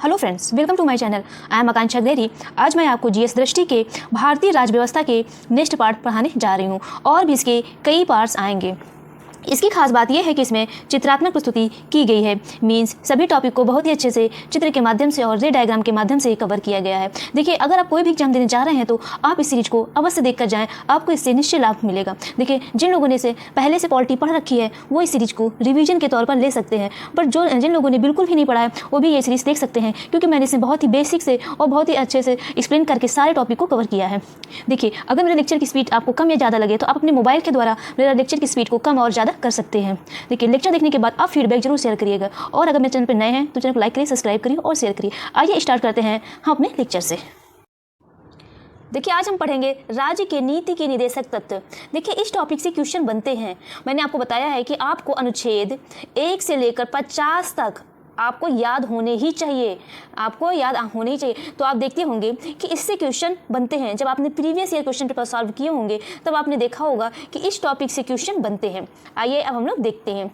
Hello friends, welcome to my channel. I am Akanksha Agneri. आज मैं आपको जीएस दृष्टि के भारतीय राज्य व्यवस्था के नेक्स्ट पार्ट पढ़ाने जा रही हूँ और भी इसके कई पार्ट्स आएंगे। इसकी खास बात यह है कि इसमें चित्रात्मक प्रस्तुति की गई है। मीन्स सभी टॉपिक को बहुत ही अच्छे से चित्र के माध्यम से और रे डायग्राम के माध्यम से कवर किया गया है। देखिए, अगर आप कोई भी एग्जाम देने जा रहे हैं तो आप इस सीरीज को अवश्य देखकर जाएं, आपको इससे निश्चय लाभ मिलेगा। देखिए, जिन लोगों ने से पहले से पॉलिटी पढ़ रखी है वो इस सीरीज को रिवीजन के तौर पर ले सकते हैं, बट जिन लोगों ने बिल्कुल भी नहीं पढ़ा है वो भी ये सीरीज देख सकते हैं, क्योंकि मैंने इसे बहुत ही बेसिक से और बहुत ही अच्छे से एक्सप्लेन करके सारे टॉपिक को कवर किया है। देखिए, अगर मेरे लेक्चर की स्पीड आपको कम या ज़्यादा लगे तो आप अपने मोबाइल के द्वारा मेरा लेक्चर की स्पीड को कम और ज़्यादा कर सकते हैं। देखिए, लेक्चर देखने के बाद आप फीडबैक जरूर शेयर करिएगा, और अगर मेरे चैनल पर नए हैं तो चैनल को लाइक करिए, सब्सक्राइब करिए और शेयर करिए। आइए स्टार्ट करते हैं हम अपने लेक्चर से। देखिए, आज हम पढ़ेंगे राज्य के नीति के निदेशक तत्व। देखिए, इस टॉपिक से क्वेश्चन बनते हैं। मैंने आपको बताया है कि आपको अनुच्छेद 1 से लेकर 50 तक आपको याद होने ही चाहिए, आपको याद होने ही चाहिए। तो आप देखते होंगे कि इससे क्वेश्चन बनते हैं। जब आपने previous year question paper solve किए होंगे तब आपने देखा होगा कि इस टॉपिक से क्वेश्चन बनते हैं। आइए अब हम लोग देखते हैं।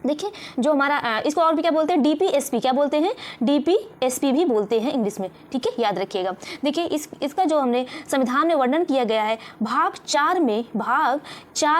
देखिए, जो हमारा इसको और भी क्या बोलते हैं, डीपीएसपी क्या बोलते हैं, डीपीएसपी भी बोलते हैं इंग्लिश में, ठीक है, याद रखिएगा। देखिए, इसका जो हमने संविधान में वर्णन किया गया है भाग 4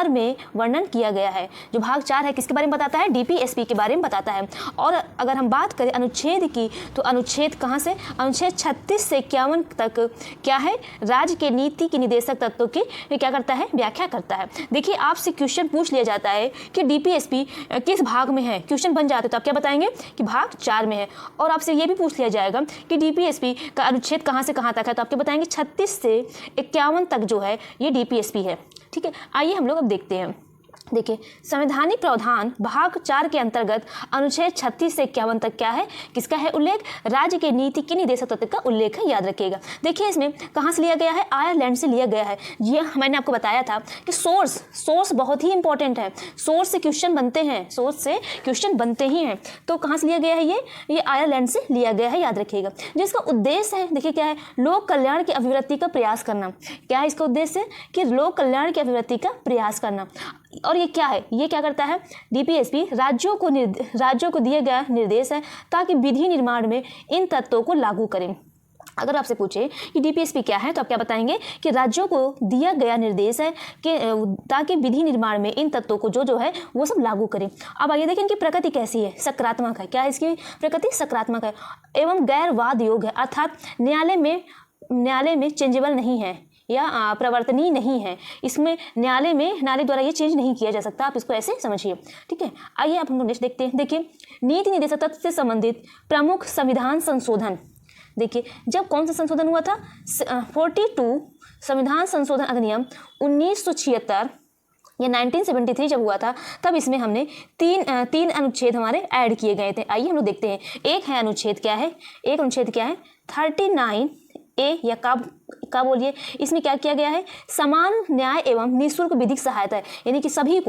में वर्णन किया गया है। जो भाग 4 है किसके बारे में बताता है, डीपीएसपी के बारे में बताता है। और अगर हम बात करें अनुच्छेद की तो अनुच्छेद कहाँ से, अनुच्छेद 36 से 51 तक क्या है, राज्य के नीति के निदेशक तत्वों की क्या करता है, व्याख्या करता है। देखिए, आपसे क्वेश्चन पूछ लिया जाता है कि डीपीएसपी किस भाग में है, क्वेश्चन बन जाते तो आप क्या बताएंगे कि भाग 4 में है। और आपसे ये भी पूछ लिया जाएगा कि डीपीएसपी का अनुच्छेद कहाँ से कहाँ तक है, तो आप क्या बताएंगे 36 से 51 तक जो है ये डीपीएसपी है, ठीक है। आइए हम लोग अब देखते हैं। देखिए, संवैधानिक प्रावधान भाग 4 के अंतर्गत अनुच्छेद 36 से 51 तक क्या है, किसका है उल्लेख, राज्य के नीति के निदेशक तत्व का उल्लेख है, याद रखिएगा। देखिए, इसमें कहाँ से लिया गया है, आयरलैंड से लिया गया है। ये मैंने आपको बताया था कि सोर्स बहुत ही इंपॉर्टेंट है। सोर्स से क्वेश्चन बनते हैं, सोर्स से क्वेश्चन बनते ही हैं। तो कहाँ से लिया गया है, ये आयरलैंड से लिया गया है, याद रखिएगा। जिसका उद्देश्य है, देखिए क्या है, लोक कल्याण की अभिवृद्धि का प्रयास करना। क्या है इसका उद्देश्य, कि लोक कल्याण की अभिवृद्धि का प्रयास करना। और ये क्या है, ये क्या करता है, डीपीएसपी राज्यों को दिया गया निर्देश है ताकि विधि निर्माण में इन तत्वों को लागू करें। अगर आपसे पूछे कि डीपीएसपी क्या है तो आप क्या बताएंगे कि राज्यों को दिया गया निर्देश है कि ताकि विधि निर्माण में इन तत्वों को जो है वो सब लागू करें। अब आइए देखें इनकी प्रकृति कैसी है, सकारात्मक है। क्या है इसकी प्रकृति, सकारात्मक है एवं गैर वाद योग्य है, अर्थात न्यायालय में चेंजेबल नहीं है या प्रवर्तनीय नहीं है। इसमें न्यायालय द्वारा ये चेंज नहीं किया जा सकता, आप इसको ऐसे समझिए, ठीक है। आइए आप हम लोग नेक्स्ट देखते हैं। देखिए, नीति निदेशक तत्व से संबंधित प्रमुख संविधान संशोधन। देखिए, जब कौन सा संशोधन हुआ था, 42 संविधान संशोधन अधिनियम 1976 या 1973 जब हुआ था, तब इसमें हमने तीन अनुच्छेद हमारे ऐड किए गए थे। आइए हम लोग देखते हैं। एक अनुच्छेद क्या है, 39A या का बोलिए, इसमें क्या किया गया है, समान न्याय एवं निःशुल्क विधिक सहायता है, यानी कि सभी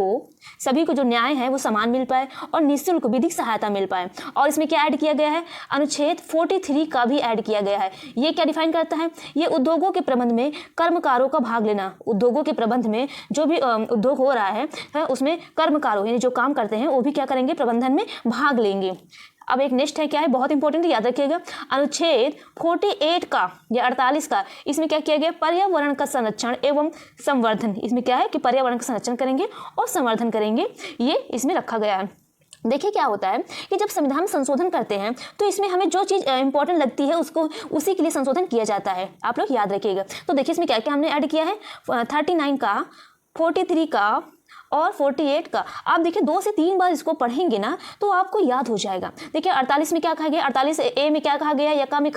को जो न्याय है वो समान मिल पाए और निःशुल्क विधिक सहायता मिल पाए। और इसमें क्या ऐड किया गया है, अनुच्छेद 43 का भी ऐड किया गया है। ये क्या डिफाइन करता है, ये उद्योगों के प्रबंध में कर्मकारों का भाग लेना। उद्योगों के प्रबंध में जो भी उद्योग हो रहा है उसमें कर्मकारों यानी जो काम करते हैं वो भी क्या करेंगे, प्रबंधन में भाग लेंगे। अब एक नेक्स्ट है, क्या है, बहुत इंपॉर्टेंट, याद रखिएगा, अनुच्छेद 48 का या 48 का, इसमें क्या किया गया, पर्यावरण का संरक्षण एवं संवर्धन। इसमें क्या है कि पर्यावरण का संरक्षण करेंगे और संवर्धन करेंगे, ये इसमें रखा गया है। देखिए, क्या होता है कि जब संविधान में संशोधन करते हैं तो इसमें हमें जो चीज़ इंपॉर्टेंट लगती है उसको उसी के लिए संशोधन किया जाता है, आप लोग याद रखिएगा। तो देखिए, इसमें क्या क्या हमने ऐड किया है, 39 का, 43 का और 48 का। आप देखिए 2 से 3 बार इसको पढ़ेंगे ना तो आपको याद हो जाएगा। देखिए, 48 में क्या कहा गया, 48A में क्या कहा गया या का में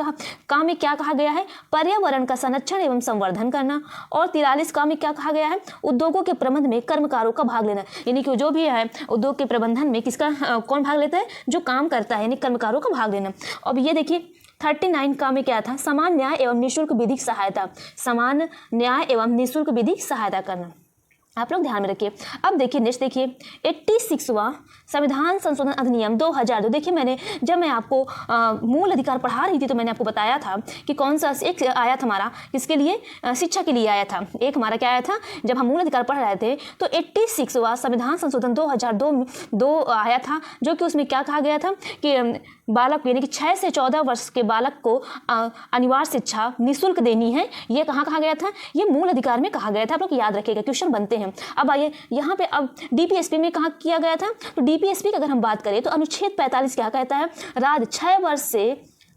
क्या कहा गया है, पर्यावरण का संरक्षण एवं संवर्धन करना। और 43 का में क्या कहा गया है, उद्योगों के प्रबंध में कर्मकारों का भाग लेना, यानी कि जो भी है उद्योग के प्रबंधन में किसका कौन भाग लेता है, जो काम करता है, यानी कर्मकारों का भाग लेना। अब ये देखिए 39 का में क्या था, समान न्याय एवं निःशुल्क विधिक सहायता, समान न्याय एवं निःशुल्क विधिक सहायता करना, आप लोग ध्यान में रखिए। अब देखिए नेक्स्ट, देखिए 86वां संविधान संशोधन अधिनियम 2002। देखिए, जब मैं आपको मूल अधिकार पढ़ा रही थी तो मैंने आपको बताया था कि कौन सा एक आया था हमारा, किसके लिए, शिक्षा के लिए आया था। एक हमारा क्या आया था, जब हम मूल अधिकार पढ़ रहे थे तो 86वां संविधान संशोधन 2002 आया था, जो कि उसमें क्या कहा गया था कि बालक यानी कि 6 से 14 वर्ष के बालक को अनिवार्य शिक्षा निःशुल्क देनी है, ये कहाँ कहा गया था? ये मूल अधिकार में कहा गया था। आप लोग याद रखिएगा, क्वेश्चन बनते हैं। अब आइए यहाँ पे, अब डीपीएसपी में कहाँ किया गया था? तो डीपीएसपी की अगर हम बात करें तो अनुच्छेद 45 क्या कहता है? राज्य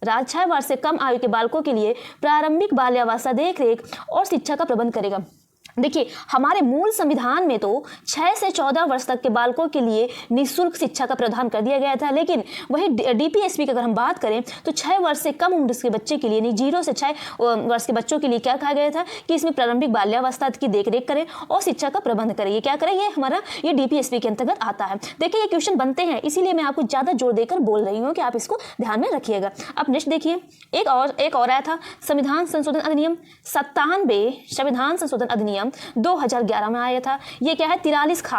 6 वर्ष से कम आयु के बालकों के लिए प्रारंभिक बाल्यावस्था देखरेख और शिक्षा का प्रबंध करेगा। देखिए, हमारे मूल संविधान में तो 6 से 14 वर्ष तक के बालकों के लिए निःशुल्क शिक्षा का प्रावधान कर दिया गया था, लेकिन वही डीपीएसपी की अगर हम बात करें तो 6 वर्ष से कम उम्र के बच्चे के लिए, नहीं 0 से 6 वर्ष के बच्चों के लिए क्या कहा गया था कि इसमें प्रारंभिक बाल्यावस्था की देखरेख करें और शिक्षा का प्रबंध करें। ये क्या करें? ये हमारा ये डीपीएसपी के अंतर्गत आता है। देखिए, ये क्वेश्चन बनते हैं, इसीलिए मैं आपको ज़्यादा जोर देकर बोल रही हूँ कि आप इसको ध्यान में रखिएगा। अब नेक्स्ट देखिए, एक और आया था संविधान संशोधन अधिनियम 97, संविधान संशोधन अधिनियम 2011 में आया था। ये क्या है? 43 खा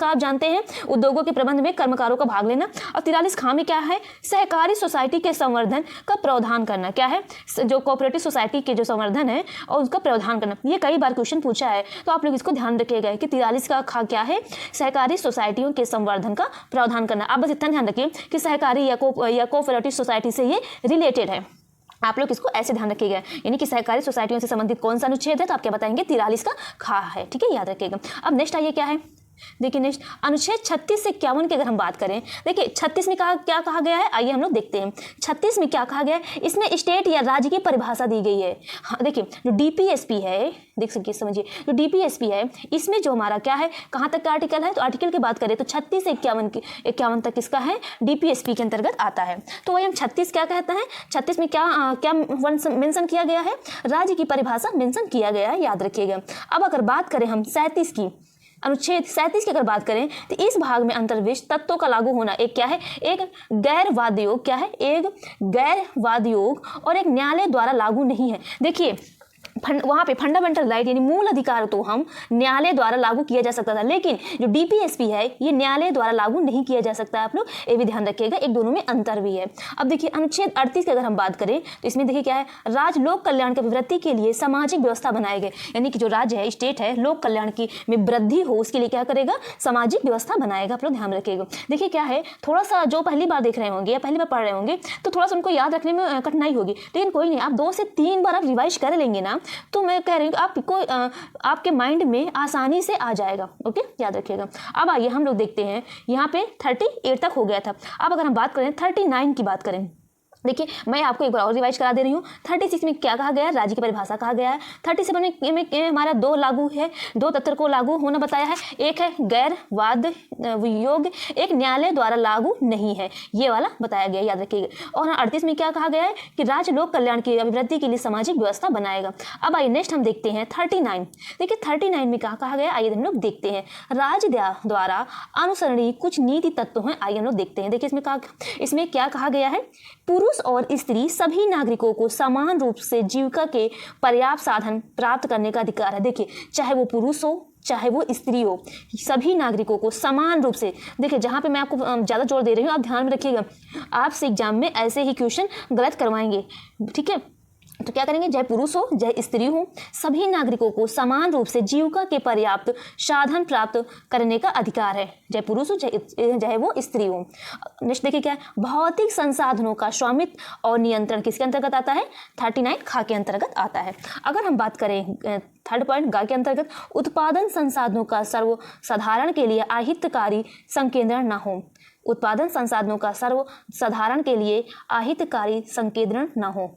आप जानते हैं, उद्योगों के प्रबंध में कर्मकारों का भाग लेना। और 43 खा में क्या है? सहकारी सोसाइटी के संवर्धन का प्रावधान करना। क्या है? जो कोऑपरेटिव सोसाइटी के जो संवर्धन है और उसका प्रावधान करना। ये कई बार क्वेश्चन पूछा है, तो आप लोग इसको ध्यान रखिएगा कि 43 का खा क्या है? सहकारी सोसाइटियों के संवर्धन का प्रावधान करना। आप बस इतना ध्यान रखिए कि सहकारी या कोऑपरेटिव सोसाइटी से ये रिलेटेड है। आप लोग इसको ऐसे ध्यान रखिएगा, यानी कि सहकारी सोसाइटियों से संबंधित कौन सा अनुच्छेद है, तो आप क्या बताएंगे? 43 का खा है। ठीक है, याद रखिएगा। अब नेक्स्ट आइए, क्या है? देखिए नेक्स्ट अनुच्छेद 36 से 51 की अगर हम बात करें, देखिए 36 में क्या कहा गया है? आइए हम लोग देखते हैं 36 में क्या कहा गया है। इसमें स्टेट या राज्य की परिभाषा दी गई है। हाँ, देखिए जो डीपीएसपी है, देख सकिए, समझिए, जो डीपीएसपी है इसमें जो हमारा क्या है, कहाँ तक का आर्टिकल है? तो आर्टिकल की बात करें तो 36 से 51 तक इसका है, डीपीएसपी के अंतर्गत आता है। तो वही हम 36 क्या कहते हैं? 36 में क्या मेंशन किया गया है? राज्य की परिभाषा मेंशन किया गया है, याद रखिएगा। अब अगर बात करें हम 37 की, अनुच्छेद 37 की अगर बात करें तो इस भाग में अंतर्विष्ट तत्वों का लागू होना एक क्या है? एक गैर वाद योग। क्या है? एक गैर वाद योग और एक न्यायालय द्वारा लागू नहीं है। देखिए वहाँ पे फंडामेंटल राइट यानी मूल अधिकार तो हम न्यायालय द्वारा लागू किया जा सकता था, लेकिन जो डीपीएसपी है ये न्यायालय द्वारा लागू नहीं किया जा सकता। आप लोग ये भी ध्यान रखिएगा, एक दोनों में अंतर भी है। अब देखिए अनुच्छेद 38 की अगर हम बात करें तो इसमें देखिए क्या है? राज्य लोक कल्याण की अभिवृद्धि के लिए सामाजिक व्यवस्था बनाए गए, यानी कि जो राज्य है, स्टेट है, लोक कल्याण की में वृद्धि हो उसके लिए क्या करेगा? सामाजिक व्यवस्था बनाएगा। आप लोग ध्यान रखिएगा। देखिए क्या है, थोड़ा सा जो पहली बार देख रहे होंगे या पहली बार पढ़ रहे होंगे तो थोड़ा सा उनको याद रखने में कठिनाई होगी, लेकिन कोई नहीं, आप 2 से 3 बार आप रिवाइज कर लेंगे ना, तो मैं कह रही हूँ आपको आपके माइंड में आसानी से आ जाएगा। ओके, याद रखिएगा। अब आइए हम लोग देखते हैं, यहाँ पे 38 तक हो गया था। अब अगर हम बात करें 39 की बात करें, देखिए मैं आपको एक बार और रिवाइज करा दे रही हूँ। 36 में क्या कहा गया है? राज्य की परिभाषा कहा गया है। 37 में हमारा 2 लागू है, 2 तत्व को लागू होना बताया है। एक है गैर वाद योग्य, एक न्यायालय द्वारा लागू नहीं है, ये वाला बताया गया, याद रखिएगा। और 38 में क्या कहा गया है कि राज्य लोक कल्याण की अभिवृद्धि के लिए सामाजिक व्यवस्था बनाएगा। अब आइए नेक्स्ट हम देखते हैं 39। देखिए 39 में क्या कहा गया? आइए हम लोग देखते हैं, राज्य द्वारा अनुसरणीय कुछ नीति तत्व हैं, आइए हम लोग देखते हैं। देखिए इसमें क्या कहा गया है? पुरुष और स्त्री सभी नागरिकों को समान रूप से जीविका के पर्याप्त साधन प्राप्त करने का अधिकार है। देखिए चाहे वो पुरुष हो चाहे वो स्त्री हो, सभी नागरिकों को समान रूप से, देखिए जहाँ पे मैं आपको ज़्यादा जोर दे रही हूँ, आप ध्यान में रखिएगा, आपसे एग्जाम में ऐसे ही क्वेश्चन गलत करवाएंगे। ठीक है, तो क्या करेंगे? चाहे पुरुष हो चाहे स्त्री हो, सभी नागरिकों को समान रूप से जीविका के पर्याप्त साधन प्राप्त करने का अधिकार है, चाहे पुरुष हो चाहे वो स्त्री हो। नेक्स्ट देखिए क्या है? भौतिक संसाधनों का स्वामित्व और नियंत्रण किसके अंतर्गत आता है? 39 खा के अंतर्गत आता है। अगर हम बात करें 3rd पॉइंट गा के अंतर्गत, उत्पादन संसाधनों का सर्वसाधारण के लिए अहितकारी संकेंद्रण न हो। उत्पादन संसाधनों का सर्वसाधारण के लिए अहितकारी संकेंद्रण न हो।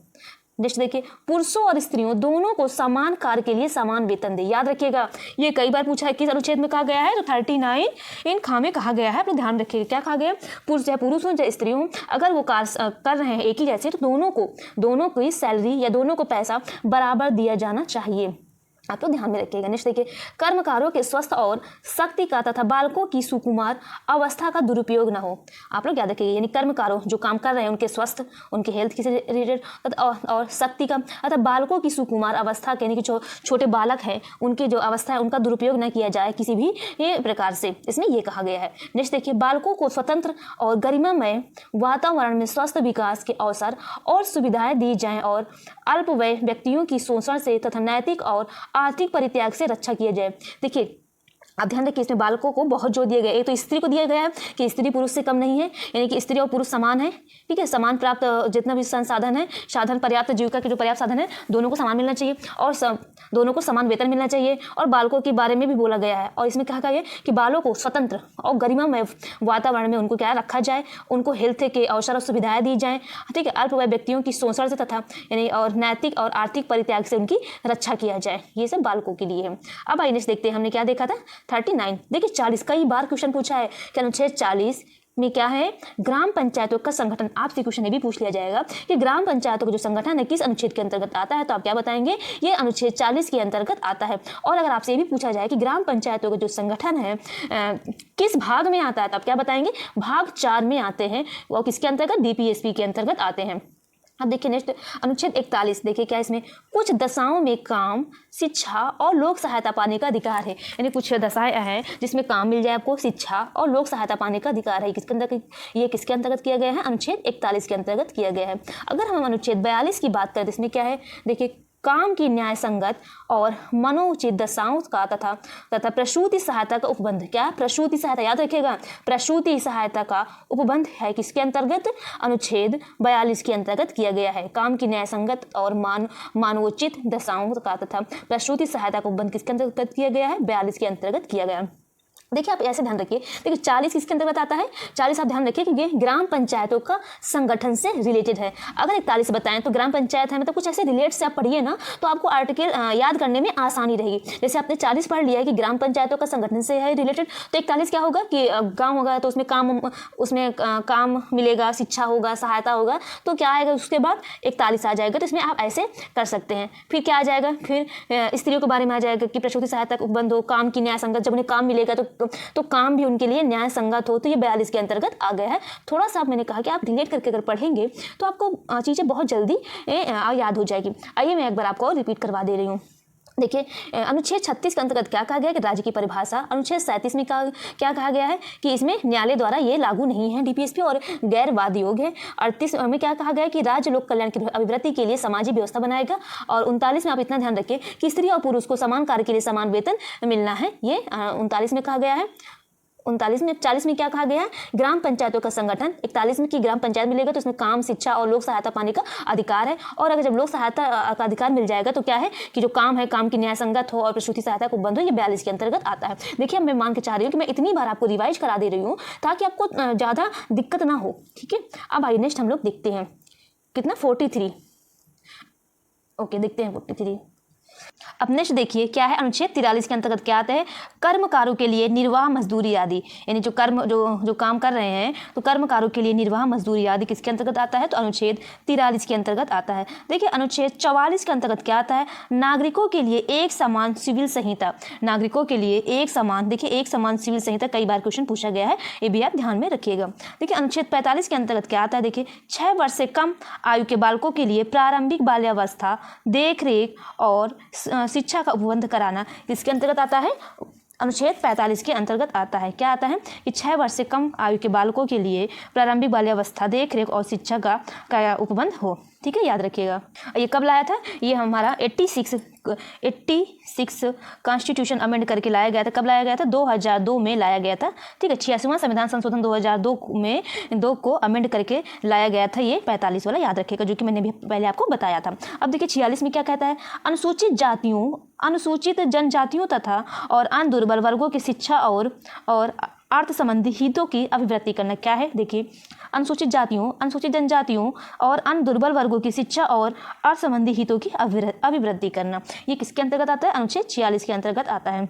नेक्स्ट देखिए, पुरुषों और स्त्रियों दोनों को समान कार्य के लिए समान वेतन दे। याद रखिएगा, ये कई बार पूछा है, किस अनुच्छेद में कहा गया है? तो 39 इन खा में कहा गया है। आप ध्यान रखिएगा क्या कहा गया? चाहे पुरुष हो चाहे स्त्री हो, अगर वो कार्य कर रहे हैं एक ही जैसे, तो दोनों की सैलरी या दोनों को पैसा बराबर दिया जाना चाहिए। आप तो ध्यान में रखिएगा। नेक्स्ट देखिए, कर्मकारों के स्वस्थ और शक्ति का तथा बालकों की सुकुमार अवस्था का दुरुपयोग न हो। आप लोग याद रखिएगा, यानी कर्मकारों जो काम कर रहे हैं उनके स्वस्थ, उनके हेल्थ से रिलेटेड और शक्ति का तथा बालकों की सुकुमार अवस्था यानी कि जो छोटे बालक हैं उनकी जो अवस्था है उनका दुरुपयोग न किया जाए किसी भी ये प्रकार से, इसमें ये कहा गया है। नेक्स्ट देखिए, बालकों को स्वतंत्र और गरिमामय वातावरण में स्वस्थ विकास के अवसर और सुविधाएं दी जाएं और अल्पवय व्यक्तियों की शोषण से तथा नैतिक और आर्थिक परित्याग से रक्षा किया जाए। देखिए आप ध्यान रखिए, इसमें बालकों को बहुत जोर दिया गया है। एक तो स्त्री को दिया गया है कि स्त्री पुरुष से कम नहीं है, यानी कि स्त्री और पुरुष समान है, ठीक है, समान प्राप्त जितना भी संसाधन है, साधन पर्याप्त जीविका के जो पर्याप्त साधन है दोनों को समान मिलना चाहिए और दोनों को समान वेतन मिलना चाहिए। और बालकों के बारे में भी बोला गया है और इसमें कहा गया है कि बालों को स्वतंत्र और गरिमामय वातावरण में उनको क्या रखा जाए, उनको हेल्थ के अवसर और सुविधाएं दी जाएँ, ठीक है, अल्पवय व्यक्तियों की शोषण से तथा यानी और नैतिक और आर्थिक परित्याग से उनकी रक्षा किया जाए। ये सब बालकों के लिए है। अब आइए नेक्स्ट देखते हैं, हमने क्या देखा था 39। देखिए 40 कई बार क्वेश्चन पूछा है कि अनुच्छेद 40 में क्या है, ग्राम पंचायतों का संगठन। आपसे क्वेश्चन ये भी पूछ लिया जाएगा कि ग्राम पंचायतों का जो संगठन है किस अनुच्छेद के अंतर्गत आता है, तो आप क्या बताएंगे, ये अनुच्छेद 40 के अंतर्गत आता है। और अगर आपसे ये भी पूछा जाए कि ग्राम पंचायतों का जो संगठन है किस भाग में आता है, तो आप क्या बताएंगे, भाग 4 में आते हैं। वो किसके अंतर्गत, डीपीएसपी के अंतर्गत आते हैं। अब देखिए नेक्स्ट अनुच्छेद 41। देखिए क्या इसमें, कुछ दशाओं में काम, शिक्षा और लोक सहायता पाने का अधिकार है। यानी कुछ दशाएं हैं जिसमें काम मिल जाए आपको, शिक्षा और लोक सहायता पाने का अधिकार है। किसके अंतर्गत, ये किसके अंतर्गत किया गया है, अनुच्छेद 41 के अंतर्गत किया गया है। अगर हम अनुच्छेद 42 की बात करें तो इसमें क्या है, देखिए काम की न्याय संगत और मनोचित दशाओं का तथा प्रसूति सहायता का उपबंध। क्या, प्रसूति सहायता, याद रखिएगा, प्रसूति सहायता का उपबंध है किसके अंतर्गत, अनुच्छेद 42 के अंतर्गत किया गया है। काम की न्याय संगत और मानवोचित दशाओं का तथा प्रसूति सहायता का उपबंध किसके अंतर्गत किया गया है, 42 के अंतर्गत किया गया है। देखिए आप ऐसे ध्यान रखिए, देखिए 40 किसके अंतर्गत आता है, 40 आप ध्यान रखिए कि ये ग्राम पंचायतों का संगठन से रिलेटेड है। अगर 41 बताएं तो ग्राम पंचायत है, मतलब कुछ ऐसे रिलेट से आप पढ़िए ना तो आपको आर्टिकल याद करने में आसानी रहेगी। जैसे आपने 40 पढ़ लिया है कि ग्राम पंचायतों का संगठन से है रिलेटेड, तो 41 क्या होगा कि गाँव होगा तो उसमें काम मिलेगा, शिक्षा होगा, सहायता होगा, तो क्या आएगा उसके बाद 41 आ जाएगा। तो इसमें आप ऐसे कर सकते हैं। फिर क्या आ जाएगा, फिर स्त्रियों के बारे में आ जाएगा कि प्रसूति सहायता का उपबंध हो, काम की न्याय संगत, जब उन्हें काम मिलेगा तो काम भी उनके लिए न्याय संगत हो, तो ये 42 के अंतर्गत आ गया है। थोड़ा सा मैंने कहा कि आप रिलेट करके अगर पढ़ेंगे तो आपको चीज़ें बहुत जल्दी याद हो जाएगी। आइए मैं एक बार आपको और रिपीट करवा दे रही हूँ। देखिए अनुच्छेद 36 के अंतर्गत क्या कहा गया कि राज्य की परिभाषा। अनुच्छेद 37 में क्या कहा गया है कि इसमें न्यायालय द्वारा ये लागू नहीं है, डीपीएसपी और गैर वाद योग्य है। 38 में क्या कहा गया है कि राज्य लोक कल्याण की अभिवृद्धि के लिए सामाजिक व्यवस्था बनाएगा। और 39 में आप इतना ध्यान रखिए कि स्त्री और पुरुष को समान कार्य के लिए समान वेतन मिलना है, ये 39 में कहा गया है। 39 में 40 में क्या कहा गया है, ग्राम पंचायतों का संगठन। 41 में कि ग्राम पंचायत मिलेगा तो उसमें काम, शिक्षा और लोक सहायता पाने का अधिकार है। और अगर जब लोक सहायता का अधिकार मिल जाएगा तो क्या है कि जो काम है, काम की न्याय संगत हो और प्रसूति सहायता को बंद हो, ये 42 के अंतर्गत आता है। देखिए मैं मान के चाह रही हूँ कि मैं इतनी बार आपको रिवाइज करा दे रही हूँ ताकि आपको ज़्यादा दिक्कत ना हो, ठीक है। अब आइए नेक्स्ट हम लोग देखते हैं कितना 43। ओके देखते हैं 43। अब नेक्स्ट देखिए क्या है, अनुच्छेद 43 के अंतर्गत क्या आता है, कर्मकारों के लिए निर्वाह मजदूरी आदि। यानी जो काम कर रहे हैं तो कर्मकारों के लिए निर्वाह मजदूरी आदि किसके अंतर्गत आता है, तो अनुच्छेद 43 के अंतर्गत आता है। देखिए अनुच्छेद 44 के अंतर्गत क्या आता है, नागरिकों के लिए एक समान सिविल संहिता। नागरिकों के लिए एक समान, देखिए एक समान सिविल संहिता कई बार क्वेश्चन पूछा गया है, ये भी आप ध्यान में रखिएगा। देखिए अनुच्छेद 45 के अंतर्गत क्या आता है, देखिए 6 वर्ष से कम आयु के बालकों के लिए प्रारंभिक बाल्यावस्था, देख रेख और शिक्षा का उपबंध कराना किसके अंतर्गत आता है, अनुच्छेद 45 के अंतर्गत आता है। क्या आता है कि 6 वर्ष से कम आयु के बालकों के लिए प्रारंभिक बाल्यावस्था, देख रेख और शिक्षा का उपबंध हो, ठीक है, याद रखिएगा। ये कब लाया था, ये हमारा 86 कॉन्स्टिट्यूशन अमेंड करके लाया गया था। कब लाया गया था, 2002 में लाया गया था, ठीक है। 86वां संविधान संशोधन 2002 में 2 को अमेंड करके लाया गया था, ये 45 वाला याद रखिएगा, जो कि मैंने भी पहले आपको बताया था। अब देखिए 46 में क्या कहता है, अनुसूचित जातियों, अनुसूचित जनजातियों तथा और अन्य दुर्बल वर्गों की शिक्षा और अर्थ संबंधी हितों की अभिवृद्धि करना। क्या है, देखिए अनुसूचित जातियों, अनुसूचित जनजातियों और अन्य दुर्बल वर्गों की शिक्षा और अर्थ संबंधी हितों की अभिवृद्धि करना, ये किसके अंतर्गत आता है, अनुच्छेद 46 के अंतर्गत आता है।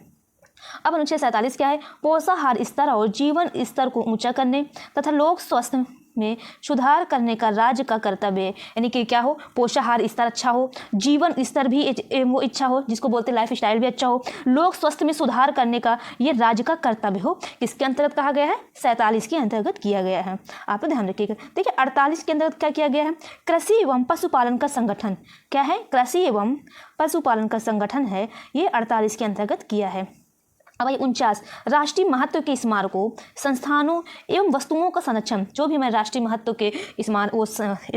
अब अनुच्छेद 47 क्या है, पोषाहार स्तर और जीवन स्तर को ऊंचा करने तथा लोक स्वास्थ्य में सुधार करने का राज्य का कर्तव्य है। यानी कि क्या हो, पोषाहार स्तर अच्छा हो, जीवन स्तर भी वो अच्छा हो, जिसको बोलते हैं लाइफ स्टाइल भी अच्छा हो, लोक स्वास्थ्य में सुधार करने का ये राज्य का कर्तव्य हो। किसके अंतर्गत कहा गया है, 47 के अंतर्गत किया गया है, आप ध्यान रखिएगा। देखिए 48 के अंतर्गत क्या किया गया है, कृषि एवं पशुपालन का संगठन। क्या है, कृषि एवं पशुपालन का संगठन है, ये 48 के अंतर्गत किया है। अब 49 राष्ट्रीय महत्व के स्मारकों, संस्थानों एवं वस्तुओं का संरक्षण। जो भी हमारे राष्ट्रीय महत्व के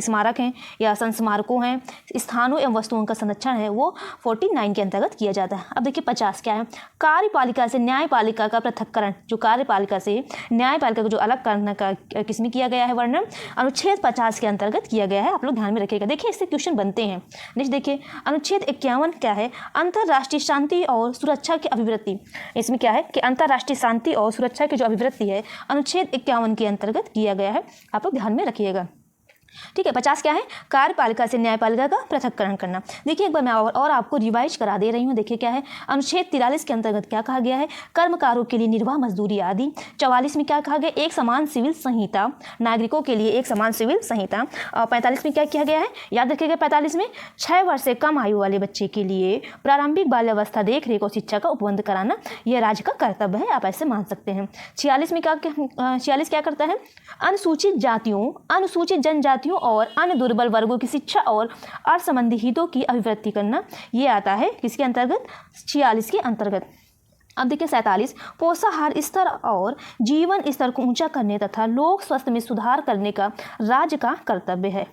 स्मारक हैं या संस्मारकों हैं, स्थानों एवं वस्तुओं का संरक्षण है, वो 49 के अंतर्गत किया जाता है। अब देखिए 50 क्या है, कार्यपालिका से न्यायपालिका का पृथक्करण। जो कार्यपालिका से न्यायपालिका को जो अलग करने का किसमें किया गया है वर्णन, अनुच्छेद 50 के अंतर्गत किया गया है। आप लोग ध्यान में रखिएगा, देखिए इससे क्वेश्चन बनते हैं। नेक्स्ट देखिए अनुच्छेद 51 क्या है, अंतर्राष्ट्रीय शांति और सुरक्षा की अभिवृत्ति। इसमें क्या है कि अंतर्राष्ट्रीय शांति और सुरक्षा की जो अभिवृत्ति है अनुच्छेद 51 के अंतर्गत किया गया है। आप लोग ध्यान में रखिएगा, ठीक है। 50 क्या है, कार्यपालिका से न्यायपालिका का पृथक्करण करना। देखिए एक बार मैं और आपको रिवाइज करा दे रही हूँ। देखिए क्या है, अनुच्छेद 43 के अंतर्गत क्या कहा गया है, कर्मकारों के लिए निर्वाह मजदूरी आदि। 44 में क्या कहा गया, एक समान सिविल संहिता, नागरिकों के लिए एक समान सिविल संहिता। 45 में क्या किया गया है, याद रखिएगा 45 में 6 वर्ष से कम आयु वाले बच्चे के लिए प्रारंभिक बाल्यावस्था देख रेख और शिक्षा का उपबंध कराना यह राज्य का कर्तव्य है, आप ऐसे मान सकते हैं। 46 में 46 क्या करता है, अनुसूचित जातियों, अनुसूचित जनजातियों और अन्य दुर्बल वर्गों की शिक्षा और अर्थ संबंधी हितों की अभिवृद्धि करना, ये आता है किसके अंतर्गत, 46 के अंतर्गत। अब देखिए 47 पोषाहार स्तर और जीवन स्तर को ऊंचा करने तथा लोक स्वास्थ्य में सुधार करने का राज्य का कर्तव्य है।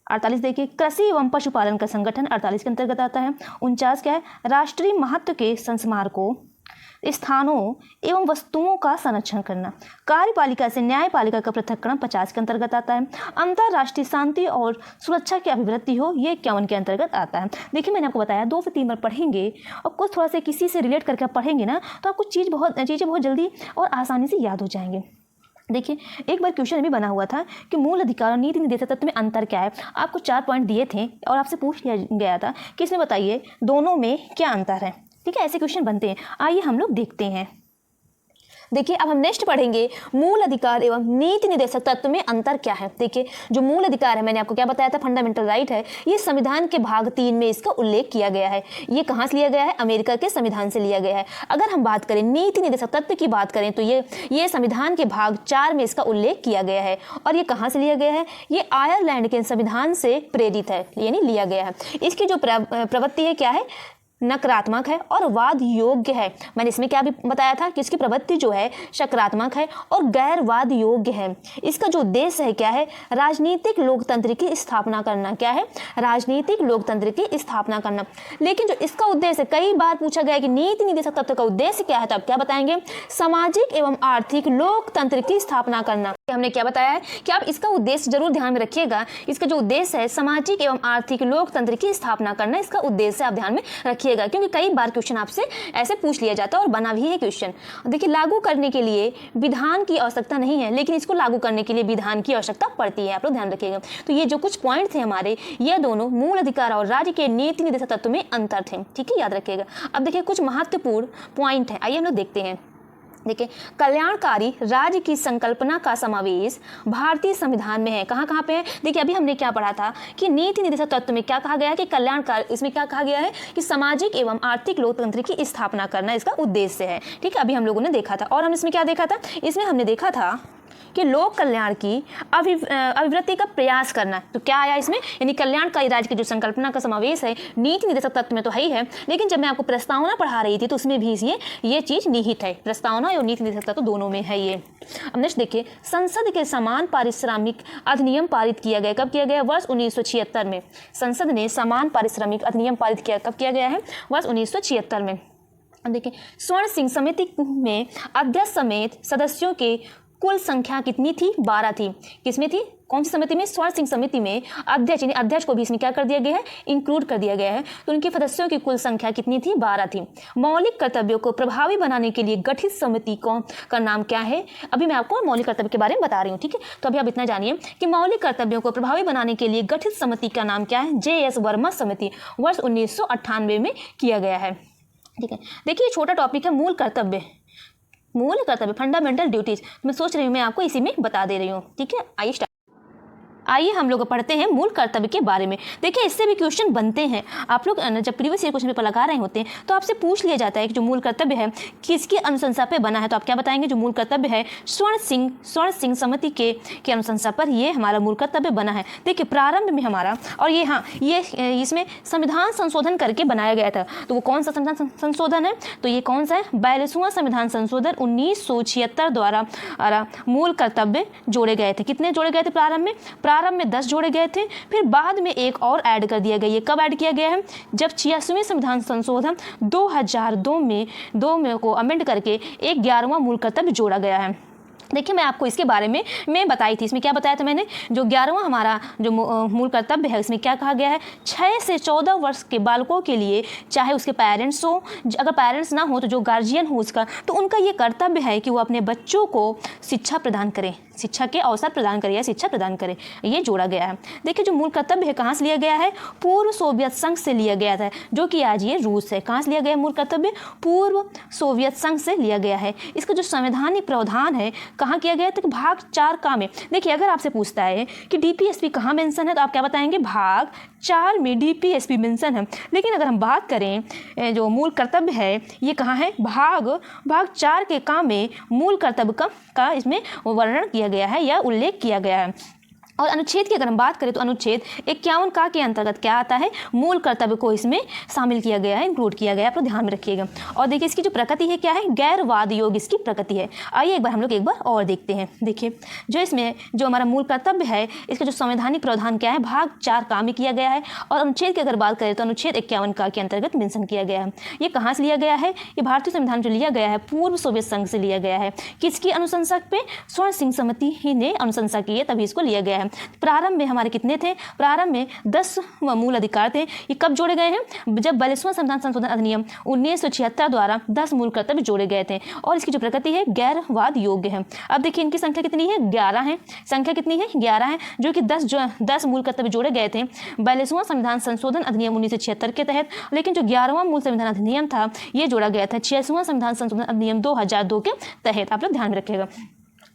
48 देखिए कृषि एवं पशुपालन का संगठन 48 के अंतर्गत आता है। 49 क्या है, राष्ट्रीय महत्व के संस्मारकों, स्थानों एवं वस्तुओं का संरक्षण करना। कार्यपालिका से न्यायपालिका का पृथक्करण 50 के अंतर्गत आता है। अंतर्राष्ट्रीय शांति और सुरक्षा की अभिवृत्ति हो, ये 51 के अंतर्गत आता है। देखिए मैंने आपको बताया 2 से 3 बार पढ़ेंगे और कुछ थोड़ा सा किसी से रिलेट करके आप पढ़ेंगे ना, तो आपको चीज़ें बहुत जल्दी और आसानी से याद हो जाएंगे। देखिए एक बार क्वेश्चन भी बना हुआ था कि मूल अधिकार और नीति निर्देशक तत्व में अंतर क्या है। आपको 4 पॉइंट दिए थे और आपसे पूछ लिया गया था कि इसमें बताइए दोनों में क्या अंतर है, ठीक है। ऐसे क्वेश्चन बनते हैं, आइए हम लोग देखते हैं। देखिए अब हम नेक्स्ट पढ़ेंगे मूल अधिकार एवं नीति निर्देशक तत्व में अंतर क्या है। देखिए जो मूल अधिकार है, मैंने आपको क्या बताया था, फंडामेंटल राइट है, ये संविधान के भाग 3 में इसका उल्लेख किया गया है। ये कहाँ से लिया गया है, अमेरिका के संविधान से लिया गया है। अगर हम बात करें नीति निर्देशक तत्व की बात करें तो ये संविधान के भाग 4 में इसका उल्लेख किया गया है। और ये कहाँ से लिया गया है, ये आयरलैंड के संविधान से प्रेरित है, यानी लिया गया है। इसकी जो प्रवृत्ति है क्या है, नकारात्मक है और वाद योग्य है। मैंने इसमें क्या भी बताया था कि इसकी प्रवृत्ति जो है सकारात्मक है और गैर वाद योग्य है। इसका जो उद्देश्य है क्या है, राजनीतिक लोकतंत्र की स्थापना करना। क्या है, राजनीतिक लोकतंत्र की स्थापना करना। लेकिन जो इसका उद्देश्य कई बार पूछा गया कि नीति निर्देशक तत्व का उद्देश्य क्या है, तो आप क्या बताएंगे, सामाजिक एवं आर्थिक लोकतंत्र की स्थापना करना। हमने क्या बताया है कि आप इसका उद्देश्य जरूर ध्यान में रखिएगा। इसका जो उद्देश्य है सामाजिक एवं आर्थिक लोकतंत्र की स्थापना करना, इसका उद्देश्य आप ध्यान में रखिएगा, क्योंकि कई बार क्वेश्चन आपसे ऐसे पूछ लिया जाता है और बना भी है क्वेश्चन। देखिए लागू करने के लिए विधान की आवश्यकता नहीं है, लेकिन इसको लागू करने के लिए विधान की आवश्यकता पड़ती है, आप लोग ध्यान रखिएगा। तो ये जो कुछ पॉइंट थे हमारे, ये दोनों मूल अधिकार और राज्य के नीति निर्देशक तत्व में अंतर थे, ठीक है, याद रखिएगा। अब देखिए कुछ महत्वपूर्ण पॉइंट है, आइए हम लोग देखते हैं। देखिए कल्याणकारी राज्य की संकल्पना का समावेश भारतीय संविधान में है। कहाँ कहाँ पे है, देखिए अभी हमने क्या पढ़ा था कि नीति निर्देशक तत्व में क्या कहा गया है कि कल्याणकारी, इसमें क्या कहा गया है कि सामाजिक एवं आर्थिक लोकतंत्र की स्थापना करना इसका उद्देश्य है, ठीक है, अभी हम लोगों ने देखा था। और हम इसमें क्या देखा था, इसमें हमने देखा था कि लोक कल्याण की अभिवृत्ति का प्रयास करना। तो क्या आया इसमें, यानी कल्याणकारी राज्य की जो संकल्पना का समावेश है नीति निर्देशक तत्व में तो है ही है, लेकिन जब मैं आपको प्रस्तावना पढ़ा रही थी तो उसमें भी ये चीज निहित है, प्रस्तावना और नीति निर्देशक तत्व दोनों में है ये। अब नेक्स्ट देखिए, संसद के समान पारिश्रमिक अधिनियम पारित किया गया। कब किया गया, वर्ष 1976 में संसद ने समान पारिश्रमिक अधिनियम पारित किया। कब किया गया है, वर्ष 1976 में। देखिए स्वर्ण सिंह समिति में अध्यक्ष समेत सदस्यों के कुल संख्या कितनी थी, 12 थी। किसमें थी, कौन सी समिति में, स्वर्ण सिंह समिति में अध्यक्ष, यानी अध्यक्ष को भी इसमें क्या कर दिया गया है, इंक्लूड कर दिया गया है। तो उनके सदस्यों की कुल संख्या कितनी थी, 12 थी। मौलिक कर्तव्यों को प्रभावी बनाने के लिए गठित समिति का नाम क्या है, अभी मैं आपको मौलिक कर्तव्य के बारे में बता रही हूँ, ठीक है। तो अभी आप इतना जानिए कि मौलिक कर्तव्यों को प्रभावी बनाने के लिए गठित समिति का नाम क्या है, JS वर्मा समिति, वर्ष 1998 में किया गया है, ठीक है। देखिए छोटा टॉपिक है मूल कर्तव्य, फंडामेंटल ड्यूटीज। मैं सोच रही हूँ मैं आपको इसी में बता दे रही हूँ, ठीक है। आइए स्टार्ट। आइए हम लोग पढ़ते हैं मूल कर्तव्य के बारे में। देखिए इससे भी क्वेश्चन बनते हैं। आप लोग जब प्रीवियस ईयर क्वेश्चन पेपर लगा रहे होते हैं तो आपसे पूछ लिया जाता है कि जो मूल कर्तव्य है किसकी अनुशंसा पे बना है, तो आप क्या बताएंगे? जो मूल कर्तव्य है स्वर्ण सिंह समिति के अनुशंसा पर ये हमारा मूल कर्तव्य बना है। देखिए प्रारंभ में हमारा, और ये इसमें संविधान संशोधन करके बनाया गया था। तो वो कौन सा संविधान संशोधन है? तो ये कौन सा है? 42वां संविधान संशोधन 1976 द्वारा मूल कर्तव्य जोड़े गए थे। कितने जोड़े गए थे प्रारंभ में 10 जोड़े गए थे, फिर बाद में एक और ऐड कर दिया गया। ये कब ऐड किया गया है? जब 86वें संविधान संशोधन 2002 में को अमेंड करके एक 11वां मूल कर्तव्य जोड़ा गया है। देखिए मैं आपको इसके बारे में मैं बताई थी। इसमें क्या बताया था मैंने? जो 11वां हमारा जो मूल कर्तव्य है इसमें क्या कहा गया है? 6 से 14 वर्ष के बालकों के लिए, चाहे उसके पेरेंट्स हो, अगर पेरेंट्स ना हो तो जो गार्जियन हो उसका, तो उनका ये कर्तव्य है कि वो अपने बच्चों को शिक्षा प्रदान करें, शिक्षा के अवसर प्रदान करें या शिक्षा प्रदान करें। ये जोड़ा गया है। देखिए जो मूल कर्तव्य है कहाँ से लिया गया है? पूर्व सोवियत संघ से लिया गया था, जो कि आज ये रूस है। कहाँ से लिया गया मूल कर्तव्य? पूर्व सोवियत संघ से लिया गया है। इसका जो संवैधानिक प्रावधान है कहाँ किया गया? तो भाग 4 का में। देखिए अगर आपसे पूछता है कि डीपीएसपी कहाँ मेंशन है तो आप क्या बताएंगे? भाग 4 में डीपीएसपी मेंशन है। लेकिन अगर हम बात करें जो मूल कर्तव्य है ये कहाँ है? भाग 4 के का में मूल कर्तव्य का इसमें वर्णन किया गया है या उल्लेख किया गया है। और अनुच्छेद की अगर हम बात करें तो अनुच्छेद 51 का के अंतर्गत क्या आता है? मूल कर्तव्य को इसमें शामिल किया गया है, इंक्लूड किया गया है। आप ध्यान में रखिएगा। और देखिए इसकी जो प्रकृति है क्या है? गैरवाद योग इसकी प्रकृति है। आइए एक बार हम लोग एक बार और देखते हैं। देखिए जो इसमें जो हमारा मूल कर्तव्य है इसका जो संवैधानिक प्रावधान क्या है? भाग 4 का में किया गया है। और अनुच्छेद की अगर बात करें तो अनुच्छेद 51 का के अंतर्गत मेंशन किया गया है। ये कहाँ से लिया गया है? ये भारतीय संविधान जो लिया गया है पूर्व सोवियत संघ से लिया गया है। किसकी अनुशंसा पे? स्वर्ण सिंह समिति ही ने अनुशंसा की है, तभी इसको लिया गया है। प्रारंभ में हमारे कितने थे? प्रारंभ में 10 मूल अधिकार थे। ये कब जोड़े गए हैं? जब 42वां संविधान संशोधन अधिनियम 1976 द्वारा 10 मूल कर्तव्य जोड़े गए थे। और इसकी जो प्रकृति है गैरवाद योग्य है। अब देखिए इनकी संख्या कितनी है? 11 है। संख्या कितनी है? 11 है, जो कि 10 मूल कर्तव्य जोड़े गए थे 42वां संविधान संशोधन अधिनियम 1976 के तहत। लेकिन जो 11वां मूल संविधान अधिनियम था ये जोड़ा गया था 86वां संविधान संशोधन अधिनियम 2002 के तहत। आप लोग ध्यान में रखिएगा।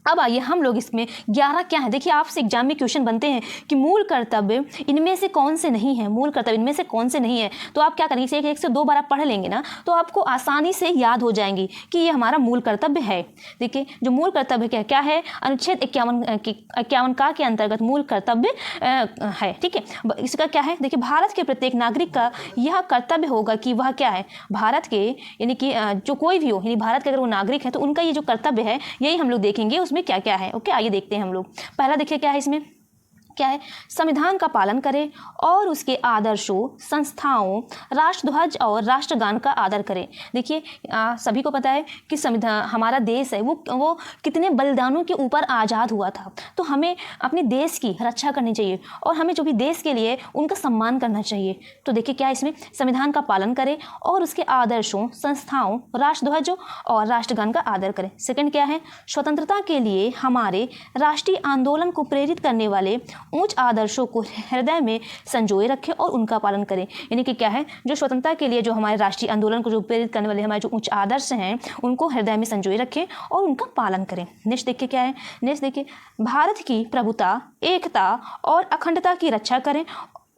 अब आइए हम लोग इसमें 11 क्या है? देखिए आपसे एग्जाम में क्वेश्चन बनते हैं कि मूल कर्तव्य इनमें से कौन से नहीं है, मूल कर्तव्य इनमें से कौन से नहीं है। तो आप क्या करेंगे? एक से 2 बार आप पढ़ लेंगे ना तो आपको आसानी से याद हो जाएंगी कि ये हमारा मूल कर्तव्य है। देखिए जो मूल कर्तव्य क्या है? अनुच्छेद 51 का के अंतर्गत मूल कर्तव्य है। ठीक है, इसका क्या है? देखिए भारत के प्रत्येक नागरिक का यह कर्तव्य होगा कि वह क्या है? भारत के यानी कि जो कोई भी हो, यानी भारत के अगर वो नागरिक है तो उनका ये जो कर्तव्य है यही हम लोग देखेंगे उसमें क्या क्या है। ओके आइए देखते हैं हम लोग। पहला देखिए क्या है इसमें? क्या है? संविधान का पालन करें और उसके आदर्शों, संस्थाओं, राष्ट्रध्वज और राष्ट्रगान का आदर करें। देखिए सभी को पता है कि संविधान हमारा देश है वो कितने बलिदानों के ऊपर आज़ाद हुआ था। तो हमें अपने देश की रक्षा करनी चाहिए और हमें जो भी देश के लिए उनका सम्मान करना चाहिए। तो देखिए क्या इसमें? संविधान का पालन करें और उसके आदर्शों, संस्थाओं, राष्ट्रध्वजों और राष्ट्रगान का आदर करें। सेकंड क्या है? स्वतंत्रता के लिए हमारे राष्ट्रीय आंदोलन को प्रेरित करने वाले उच्च आदर्शों को हृदय में संजोए रखें और उनका पालन करें। यानी कि क्या है? जो स्वतंत्रता के लिए जो हमारे राष्ट्रीय आंदोलन को जो प्रेरित करने वाले हमारे जो उच्च आदर्श हैं उनको हृदय में संजोए रखें और उनका पालन करें। नेक्स्ट देखिए क्या है? नेक्स्ट देखिए भारत की प्रभुता, एकता और अखंडता की रक्षा करें,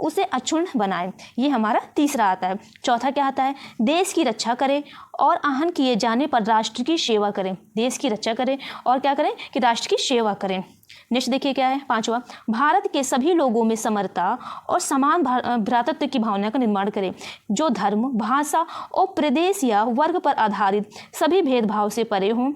उसे अक्षुण्ण बनाएं। ये हमारा तीसरा आता है। चौथा क्या आता है? देश की रक्षा करें और आहन किए जाने पर राष्ट्र की सेवा करें। देश की रक्षा करें और क्या करें? कि राष्ट्र की सेवा करें। नेक्स्ट देखिए क्या है? पांचवा, भारत के सभी लोगों में समरता और समान भ्रातृत्व की भावना का निर्माण करें, जो धर्म, भाषा और प्रदेश या वर्ग पर आधारित सभी भेदभाव से परे हों।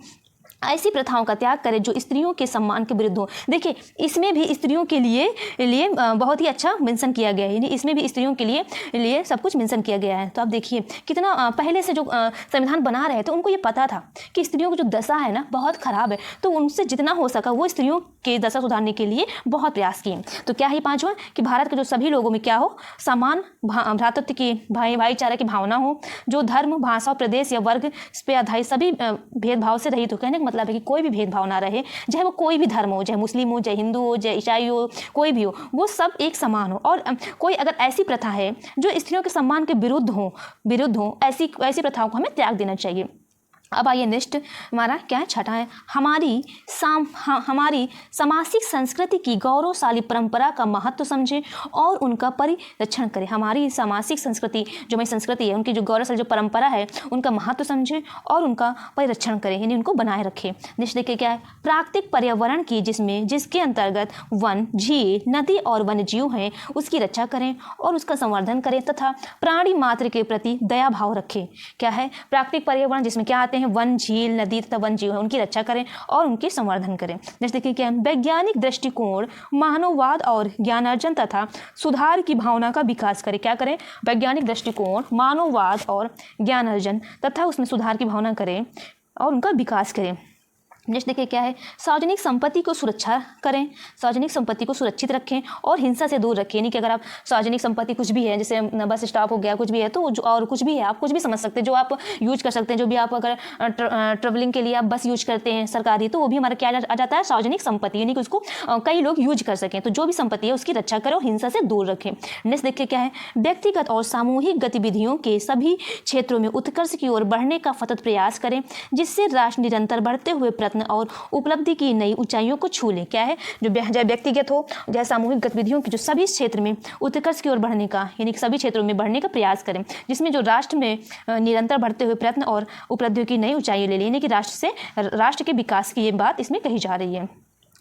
ऐसी प्रथाओं का त्याग करें जो स्त्रियों के सम्मान के विरुद्ध हो। देखिए इसमें भी स्त्रियों के लिए बहुत ही अच्छा मेंशन किया गया है, यानी इसमें भी स्त्रियों के लिए सब कुछ मेंशन किया गया है। तो आप देखिए कितना पहले से जो संविधान बना रहे थे उनको ये पता था कि स्त्रियों की जो दशा है ना बहुत ख़राब है, तो उनसे जितना हो सका वो स्त्रियों की दशा सुधारने के लिए बहुत प्रयास किए। तो क्या है पाँचवा? कि भारत के जो सभी लोगों में क्या हो? समान भ्रातृत्व की, भाईचारा की भावना हो, जो धर्म, भाषा, प्रदेश या वर्ग पे आधारित सभी भेदभाव से रहित हो। कहने का मतलब है कि कोई भी भेदभाव ना रहे, चाहे वो कोई भी धर्म हो, चाहे मुस्लिम हो, चाहे हिंदू हो, चाहे ईसाई हो, कोई भी हो, वो सब एक समान हो। और कोई अगर ऐसी प्रथा है जो स्त्रियों के सम्मान के विरुद्ध हो, ऐसी प्रथाओं को हमें त्याग देना चाहिए। अब आइए नेक्स्ट हमारा क्या है, छठा है, हमारी सामासिक संस्कृति की गौरवशाली परंपरा का महत्व समझें और उनका परिरक्षण करें। हमारी सामासिक संस्कृति जो हमारी संस्कृति है, उनकी जो गौरवशाली जो परंपरा है, उनका महत्व समझें और उनका परिरक्षण करें, यानी उनको बनाए रखें। नेक्स्ट देखिए क्या है, प्राकृतिक पर्यावरण की जिसके अंतर्गत वन, झील, नदी और वन्य जीव हैं, उसकी रक्षा करें और उसका संवर्धन करें तथा प्राणी मात्र के प्रति दया भाव रखें। क्या है, प्राकृतिक पर्यावरण जिसमें क्या आते हैं, वन, झील, नदी तथा वन जीव है, उनकी रक्षा करें और उनके संवर्धन करें। नेक्स्ट देखिए क्या है, वैज्ञानिक दृष्टिकोण, मानववाद और ज्ञानार्जन तथा सुधार की भावना का विकास करें। क्या करें, वैज्ञानिक दृष्टिकोण, मानववाद और ज्ञानार्जन तथा उसमें सुधार की भावना करें और उनका विकास करें। नेक्स्ट देखिए क्या है, सार्वजनिक संपत्ति को सुरक्षा करें, सार्वजनिक संपत्ति को सुरक्षित रखें और हिंसा से दूर रखें। यानी कि अगर आप सार्वजनिक संपत्ति कुछ भी है, जैसे बस स्टॉप हो गया, कुछ भी है, तो और कुछ भी है, आप कुछ भी समझ सकते हैं जो आप यूज कर सकते हैं, जो भी आप अगर ट्रेवलिंग के लिए आप बस यूज करते हैं सरकारी, तो वो भी हमारा क्या आ जाता है, सार्वजनिक संपत्ति, यानी कि उसको कई लोग यूज कर सकें। तो जो भी संपत्ति है उसकी रक्षा करें और हिंसा से दूर रखें। नेक्स्ट देखिए क्या है, व्यक्तिगत और सामूहिक गतिविधियों के सभी क्षेत्रों में उत्कर्ष की ओर बढ़ने का सतत प्रयास करें, जिससे राष्ट्र निरंतर बढ़ते हुए प्रयत्न और उपलब्धि की नई ऊंचाइयों को छू ले। क्या है, जो चाहे व्यक्तिगत हो चाहे सामूहिक गतिविधियों की जो सभी क्षेत्र में उत्कर्ष की ओर बढ़ने का, यानी कि सभी क्षेत्रों में बढ़ने का प्रयास करें, जिसमें जो राष्ट्र में निरंतर बढ़ते हुए प्रयत्न और उपलब्धियों की नई ऊंचाइयां ले लेने की राष्ट्र के विकास की ये बात इसमें कही जा रही है।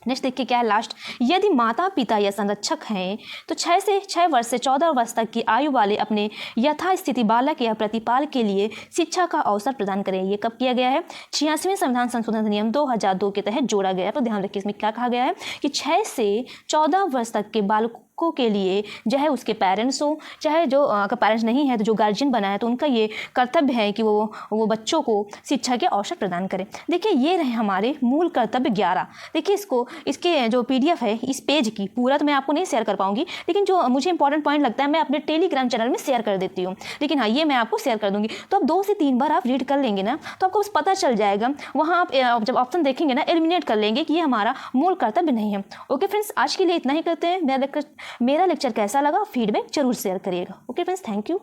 नेक्स्ट देखिए क्या है, लास्ट, यदि माता पिता या संरक्षक हैं तो 6 वर्ष से 14 वर्ष तक की आयु वाले अपने यथास्थिति बालक या प्रतिपाल के लिए शिक्षा का अवसर प्रदान करें। ये कब किया गया है, 86वें संविधान संशोधन अधिनियम 2002 के तहत जोड़ा गया है। तो ध्यान रखिए इसमें क्या कहा गया है कि 6 से 14 वर्ष तक के बालकों के लिए चाहे उसके पेरेंट्स हो, चाहे जो अगर पेरेंट्स नहीं है तो जो गार्जियन बना है, तो उनका ये कर्तव्य है कि वो बच्चों को शिक्षा के अवसर प्रदान करें। देखिए ये रहे हमारे मूल कर्तव्य 11। देखिए इसके जो PDF है इस पेज की, पूरा तो मैं आपको नहीं शेयर कर पाऊंगी, लेकिन जो मुझे इंपॉर्टेंट पॉइंट लगता है मैं अपने टेलीग्राम चैनल में शेयर कर देती हूँ। लेकिन हाँ, ये मैं आपको शेयर कर दूंगी, तो आप 2 से 3 बार आप रीड कर लेंगे ना, तो आपको बस पता चल जाएगा। वहाँ आप जब ऑप्शन देखेंगे ना, एलिमिनेट कर लेंगे कि ये हमारा मूल कर्तव्य नहीं है। ओके फ्रेंड्स, आज के लिए इतना ही करते हैं। मेरा लेक्चर कैसा लगा, फीडबैक जरूर शेयर करिएगा। Okay friends, thank you.